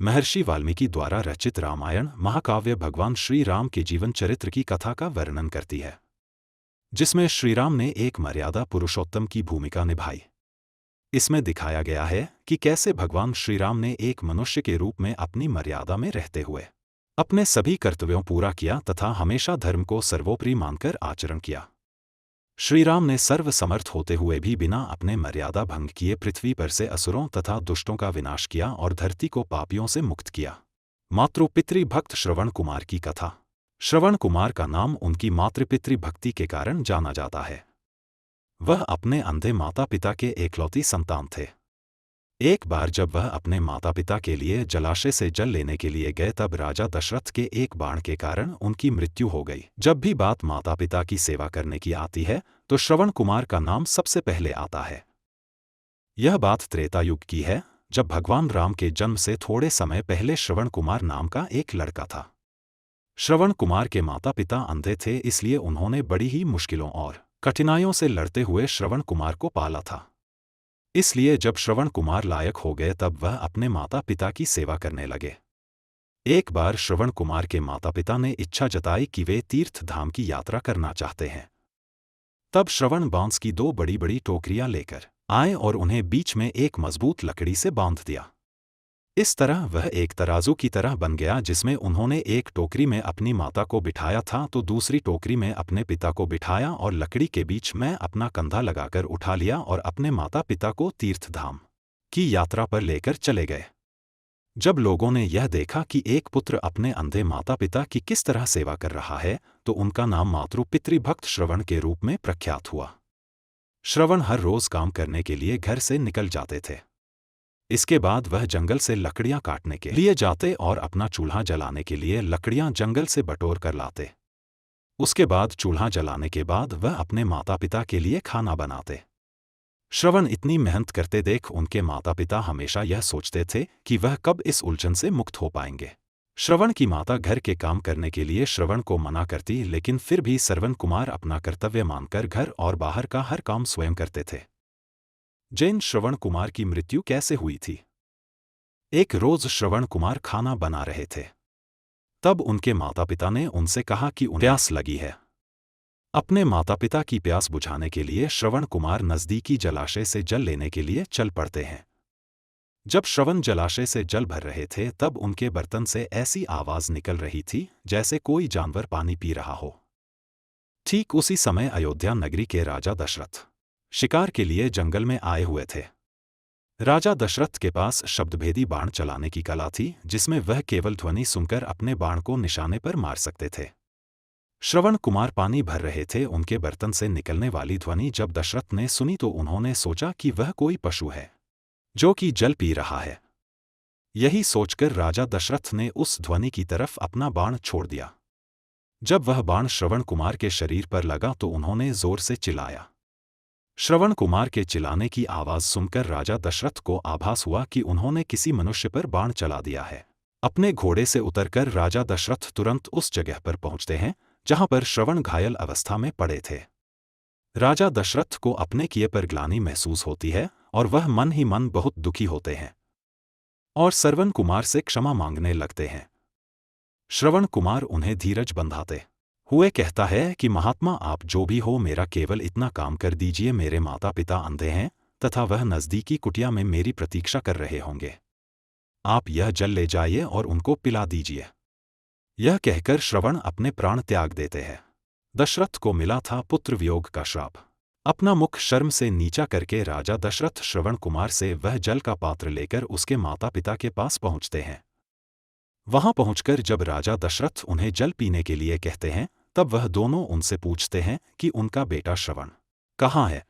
महर्षि वाल्मीकि द्वारा रचित रामायण महाकाव्य भगवान श्री राम के जीवन चरित्र की कथा का वर्णन करती है, जिसमें श्रीराम ने एक मर्यादा पुरुषोत्तम की भूमिका निभाई। इसमें दिखाया गया है कि कैसे भगवान श्रीराम ने एक मनुष्य के रूप में अपनी मर्यादा में रहते हुए अपने सभी कर्तव्यों पूरा किया तथा हमेशा धर्म को सर्वोपरि मानकर आचरण किया। श्रीराम ने सर्वसमर्थ होते हुए भी बिना अपने मर्यादा भंग किए पृथ्वी पर से असुरों तथा दुष्टों का विनाश किया और धरती को पापियों से मुक्त किया। मातृपितृभक्त श्रवण कुमार की कथा। श्रवण कुमार का नाम उनकी मातृपितृ भक्ति के कारण जाना जाता है। वह अपने अंधे माता पिता के एकलौती संतान थे। एक बार जब वह अपने माता पिता के लिए जलाशय से जल लेने के लिए गए तब राजा दशरथ के एक बाण के कारण उनकी मृत्यु हो गई। जब भी बात माता पिता की सेवा करने की आती है तो श्रवण कुमार का नाम सबसे पहले आता है। यह बात त्रेता युग की है, जब भगवान राम के जन्म से थोड़े समय पहले श्रवण कुमार नाम का एक लड़का था। श्रवण कुमार के माता पिता अंधे थे, इसलिए उन्होंने बड़ी ही मुश्किलों और कठिनाइयों से लड़ते हुए श्रवण कुमार को पाला था। इसलिए जब श्रवण कुमार लायक हो गए तब वह अपने माता पिता की सेवा करने लगे। एक बार श्रवण कुमार के माता पिता ने इच्छा जताई कि वे तीर्थ धाम की यात्रा करना चाहते हैं। तब श्रवण बांस की दो बड़ी बड़ी टोकरियां लेकर आए और उन्हें बीच में एक मजबूत लकड़ी से बांध दिया। इस तरह वह एक तराजू की तरह बन गया, जिसमें उन्होंने एक टोकरी में अपनी माता को बिठाया था तो दूसरी टोकरी में अपने पिता को बिठाया और लकड़ी के बीच में अपना कंधा लगाकर उठा लिया और अपने माता पिता को तीर्थधाम की यात्रा पर लेकर चले गए। जब लोगों ने यह देखा कि एक पुत्र अपने अंधे माता पिता की किस तरह सेवा कर रहा है तो उनका नाम मातृपितृभक्त श्रवण के रूप में प्रख्यात हुआ। श्रवण हर रोज काम करने के लिए घर से निकल जाते थे। इसके बाद वह जंगल से लकड़ियां काटने के लिए जाते और अपना चूल्हा जलाने के लिए लकड़ियां जंगल से बटोर कर लाते। उसके बाद चूल्हा जलाने के बाद वह अपने माता पिता के लिए खाना बनाते। श्रवण इतनी मेहनत करते देख उनके माता पिता हमेशा यह सोचते थे कि वह कब इस उलझन से मुक्त हो पाएंगे। श्रवण की माता घर के काम करने के लिए श्रवण को मना करती, लेकिन फिर भी श्रवण कुमार अपना कर्तव्य मानकर घर और बाहर का हर काम स्वयं करते थे। जैन श्रवण कुमार की मृत्यु कैसे हुई थी। एक रोज श्रवण कुमार खाना बना रहे थे, तब उनके माता पिता ने उनसे कहा कि उन्हें प्यास लगी है। अपने माता पिता की प्यास बुझाने के लिए श्रवण कुमार नजदीकी जलाशय से जल लेने के लिए चल पड़ते हैं। जब श्रवण जलाशय से जल भर रहे थे तब उनके बर्तन से ऐसी आवाज निकल रही थी जैसे कोई जानवर पानी पी रहा हो। ठीक उसी समय अयोध्या नगरी के राजा दशरथ शिकार के लिए जंगल में आए हुए थे। राजा दशरथ के पास शब्दभेदी बाण चलाने की कला थी, जिसमें वह केवल ध्वनि सुनकर अपने बाण को निशाने पर मार सकते थे। श्रवण कुमार पानी भर रहे थे। उनके बर्तन से निकलने वाली ध्वनि जब दशरथ ने सुनी तो उन्होंने सोचा कि वह कोई पशु है जो कि जल पी रहा है। यही सोचकर राजा दशरथ ने उस ध्वनि की तरफ अपना बाण छोड़ दिया। जब वह बाण श्रवण कुमार के शरीर पर लगा तो उन्होंने जोर से चिल्लाया। श्रवण कुमार के चिल्लाने की आवाज सुनकर राजा दशरथ को आभास हुआ कि उन्होंने किसी मनुष्य पर बाण चला दिया है। अपने घोड़े से उतरकर राजा दशरथ तुरंत उस जगह पर पहुंचते हैं जहां पर श्रवण घायल अवस्था में पड़े थे। राजा दशरथ को अपने किए पर ग्लानि महसूस होती है और वह मन ही मन बहुत दुखी होते हैं और श्रवण कुमार से क्षमा मांगने लगते हैं। श्रवण कुमार उन्हें धीरज बंधाते हुए कहता है कि महात्मा, आप जो भी हो, मेरा केवल इतना काम कर दीजिए। मेरे माता पिता अंधे हैं तथा वह नजदीकी कुटिया में मेरी प्रतीक्षा कर रहे होंगे। आप यह जल ले जाइए और उनको पिला दीजिए। यह कहकर श्रवण अपने प्राण त्याग देते हैं। दशरथ को मिला था पुत्र वियोग का श्राप। अपना मुख शर्म से नीचा करके राजा दशरथ श्रवण कुमार से वह जल का पात्र लेकर उसके माता पिता के पास पहुंचते हैं। वहां पहुंचकर जब राजा दशरथ उन्हें जल पीने के लिए कहते हैं तब वह दोनों उनसे पूछते हैं कि उनका बेटा श्रवण कहाँ है।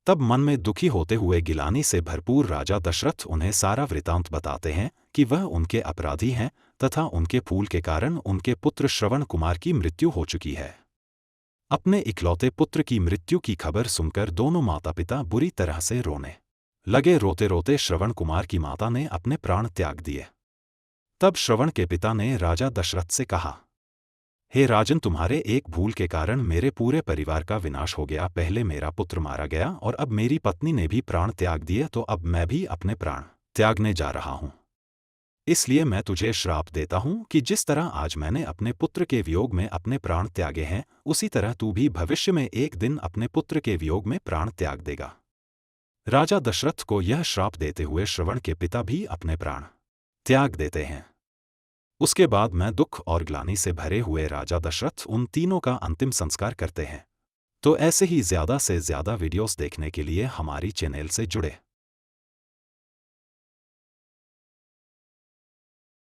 तब मन में दुखी होते हुए गिलानी से भरपूर राजा दशरथ उन्हें सारा वृतांत बताते हैं कि वह उनके अपराधी हैं तथा उनके फूल के कारण उनके पुत्र श्रवण कुमार की मृत्यु हो चुकी है। अपने इकलौते पुत्र की मृत्यु की खबर सुनकर दोनों माता पिता बुरी तरह से रोने लगे। रोते रोते श्रवण कुमार की माता ने अपने प्राण त्याग दिए। तब श्रवण के पिता ने राजा दशरथ से कहा, हे राजन, तुम्हारे एक भूल के कारण मेरे पूरे परिवार का विनाश हो गया। पहले मेरा पुत्र मारा गया और अब मेरी पत्नी ने भी प्राण त्याग दिए, तो अब मैं भी अपने प्राण त्यागने जा रहा हूं। इसलिए मैं तुझे श्राप देता हूं कि जिस तरह आज मैंने अपने पुत्र के वियोग में अपने प्राण त्यागे हैं, उसी तरह तू भी भविष्य में एक दिन अपने पुत्र के वियोग में प्राण त्याग देगा। राजा दशरथ को यह श्राप देते हुए श्रवण के पिता भी अपने प्राण त्याग देते हैं। उसके बाद मैं दुख और ग्लानि से भरे हुए राजा दशरथ उन तीनों का अंतिम संस्कार करते हैं। तो ऐसे ही ज़्यादा से ज़्यादा वीडियोस देखने के लिए हमारी चैनल से जुड़े।